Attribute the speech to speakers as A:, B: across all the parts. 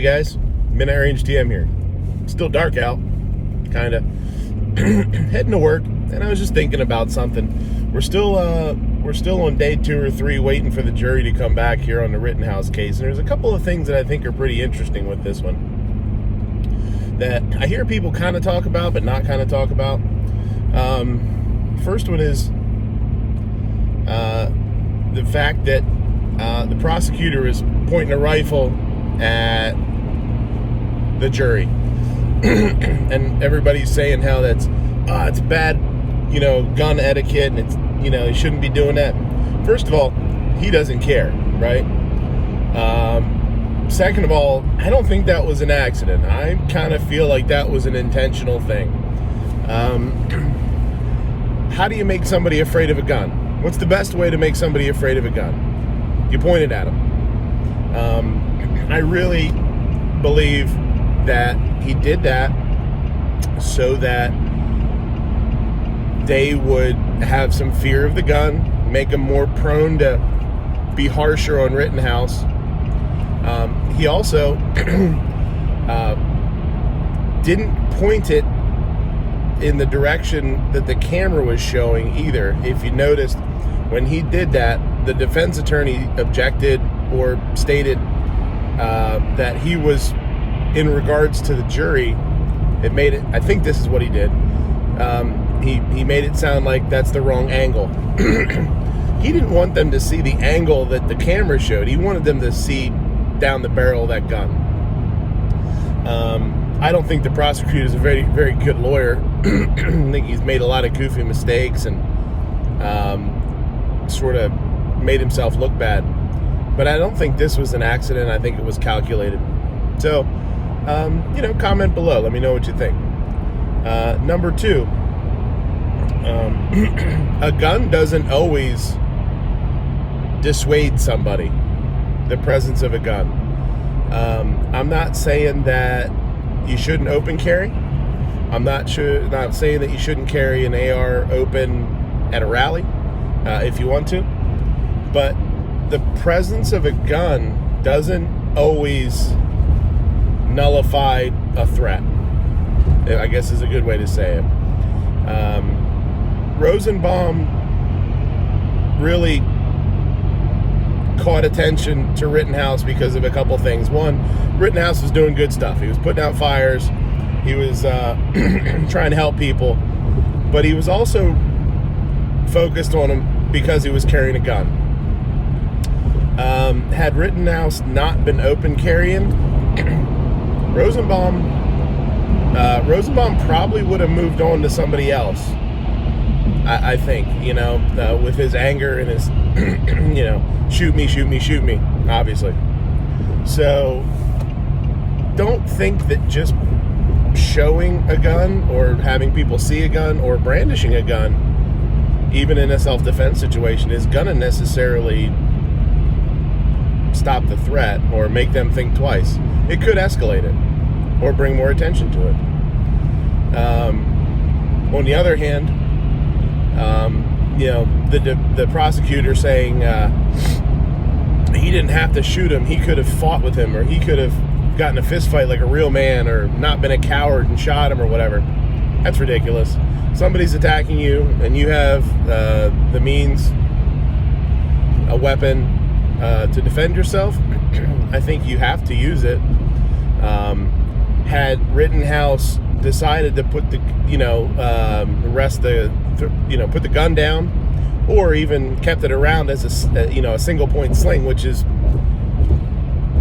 A: guys, Midnight Range TM here. Still dark out, kind of. Heading to work, and I was just thinking about something. We're still on day 2 or 3 waiting for the jury to come back here on the Rittenhouse case, and there's a couple of things that I think are pretty interesting with this one that I hear people kind of talk about but not kind of talk about. First one is the fact that the prosecutor is pointing a rifle at the jury. And everybody's saying how that's it's bad, gun etiquette, and it's, he shouldn't be doing that. First of all, he doesn't care, right? Second of all, I don't think that was an accident. I kind of feel like that was an intentional thing. How do you make somebody afraid of a gun? What's the best way to make somebody afraid of a gun? You point it at them. I really believe that he did that so that they would have some fear of the gun, make them more prone to be harsher on Rittenhouse. He also didn't point it in the direction that the camera was showing either. If you noticed, when he did that, the defense attorney objected or stated that he was, in regards to the jury, I think this is what he did. He made it sound like that's the wrong angle. He didn't want them to see the angle that the camera showed. He wanted them to see down the barrel of that gun. I don't think the prosecutor is a very, very good lawyer. I think he's made a lot of goofy mistakes and sort of made himself look bad. But I don't think this was an accident. I think it was calculated. So, comment below. Let me know what you think. Number 2, a gun doesn't always dissuade somebody, the presence of a gun. I'm not saying that you shouldn't open carry. I'm not saying that you shouldn't carry an AR open at a rally if you want to. But the presence of a gun doesn't always nullify a threat, I guess is a good way to say it. Rosenbaum really caught attention to Rittenhouse because of a couple things. One, Rittenhouse was doing good stuff. He was putting out fires. He was trying to help people. But he was also focused on him because he was carrying a gun. Had Rittenhouse not been open carrying, Rosenbaum probably would have moved on to somebody else. I think, with his anger and his, shoot me, obviously. So don't think that just showing a gun or having people see a gun or brandishing a gun, even in a self-defense situation, is going to necessarily stop the threat or make them think twice. It could escalate it or bring more attention to it. On the other hand, the prosecutor saying he didn't have to shoot him, he could have fought with him, or he could have gotten a fist fight like a real man, or not been a coward and shot him or whatever. That's ridiculous. Somebody's attacking you and you have the means, a weapon to defend yourself. I think you have to use it. Had Rittenhouse decided to put the put the gun down, or even kept it around as a single point sling, which is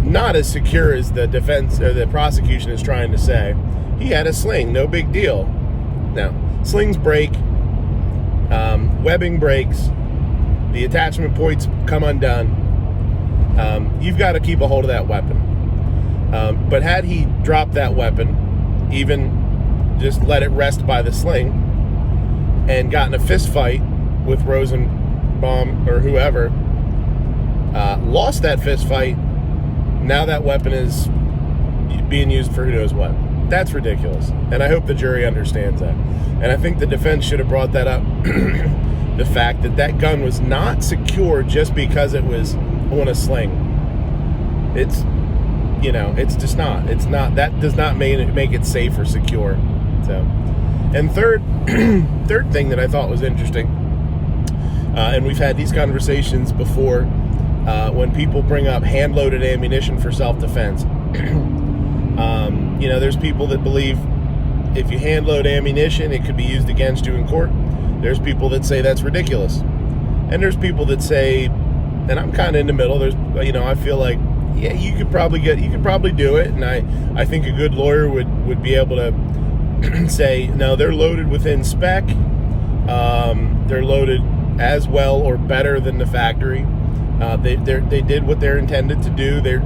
A: not as secure as the defense or the prosecution is trying to say. He had a sling, no big deal. Now, slings break, webbing breaks, the attachment points come undone. You've got to keep a hold of that weapon. But had he dropped that weapon, even just let it rest by the sling, and gotten a fist fight with Rosenbaum or whoever, lost that fist fight, now that weapon is being used for who knows what. That's ridiculous. And I hope the jury understands that. And I think the defense should have brought that up. The fact that gun was not secure just because it was on a sling. it's just not. It's not. That does not make it safe or secure. So, and third thing that I thought was interesting, and we've had these conversations before, when people bring up hand-loaded ammunition for self-defense. There's people that believe if you hand-load ammunition, it could be used against you in court. There's people that say that's ridiculous, and there's people that say, and I'm kind of in the middle. There's, I feel like, yeah, you could probably do it, and I think a good lawyer would be able to say, no, they're loaded within spec. They're loaded as well or better than the factory. They did what they're intended to do. They're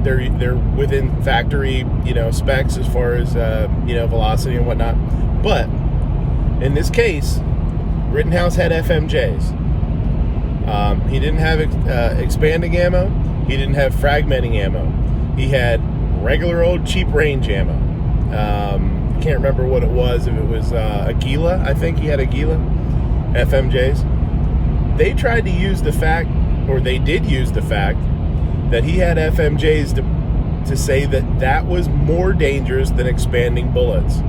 A: within factory, specs as far as velocity and whatnot. But in this case, Rittenhouse had FMJs. He didn't have expanding ammo. He didn't have fragmenting ammo. He had regular old cheap range ammo. I can't remember what it was. If it was Aguila, I think he had Aguila FMJs. They tried to use the fact, or they did use the fact, that he had FMJs to say that was more dangerous than expanding bullets,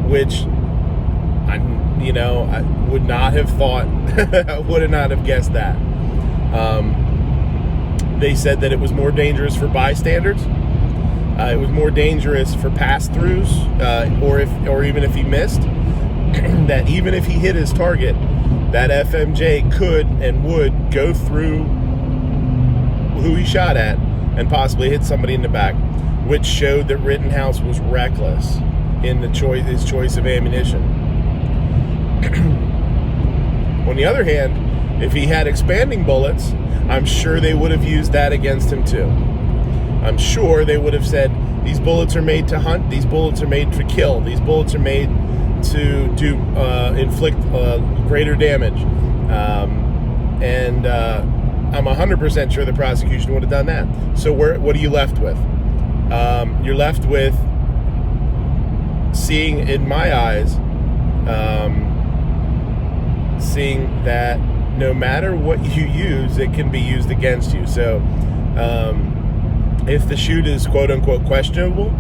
A: which I would not have thought, I would not have guessed that. They said that it was more dangerous for bystanders. It was more dangerous for pass-throughs, or even if he missed. That even if he hit his target, that FMJ could and would go through who he shot at and possibly hit somebody in the back, which showed that Rittenhouse was reckless in his choice of ammunition. On the other hand, if he had expanding bullets, I'm sure they would have used that against him too. I'm sure they would have said, these bullets are made to hunt, these bullets are made to kill, these bullets are made to inflict greater damage. And I'm 100% sure the prosecution would have done that. So what are you left with? You're left with seeing, in my eyes, seeing that no matter what you use, it can be used against you. So if the shoot is quote-unquote questionable,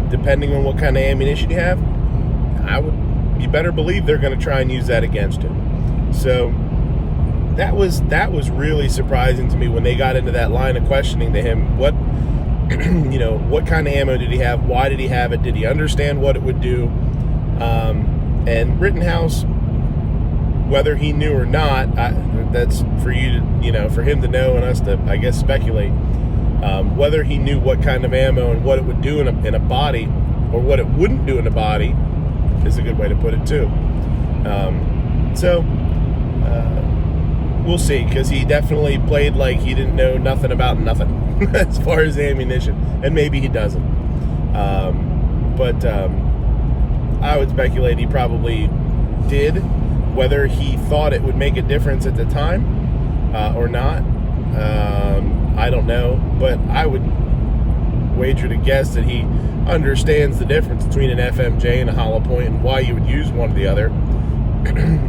A: depending on what kind of ammunition you have, you better believe they're going to try and use that against him. So that was really surprising to me when they got into that line of questioning to him. What what kind of ammo did he have? Why did he have it? Did he understand what it would do? And Rittenhouse, whether he knew or not, that's for you to, for him to know and us to, I guess, speculate. Whether he knew what kind of ammo and what it would do in a body, or what it wouldn't do in a body, is a good way to put it too. We'll see, because he definitely played like he didn't know nothing about nothing as far as ammunition, and maybe he doesn't. But I would speculate he probably did. Whether he thought it would make a difference at the time or not, I don't know. But I would wager to guess that he understands the difference between an FMJ and a hollow point and why you would use one or the other.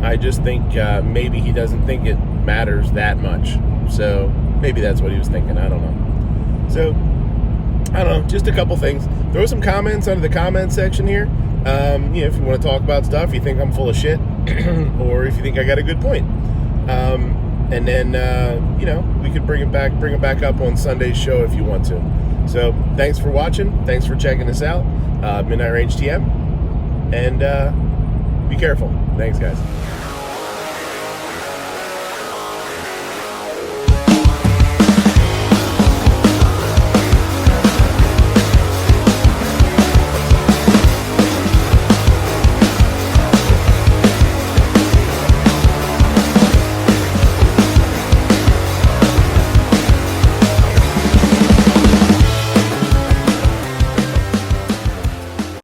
A: I just think maybe he doesn't think it matters that much. So maybe that's what he was thinking. I don't know. So I don't know. Just a couple things. Throw some comments under the comment section here. If you want to talk about stuff, you think I'm full of shit, or if you think I got a good point. And then we could bring it back up on Sunday's show if you want to. So thanks for watching. Thanks for checking us out. Midnight Range TM. And be careful. Thanks, guys.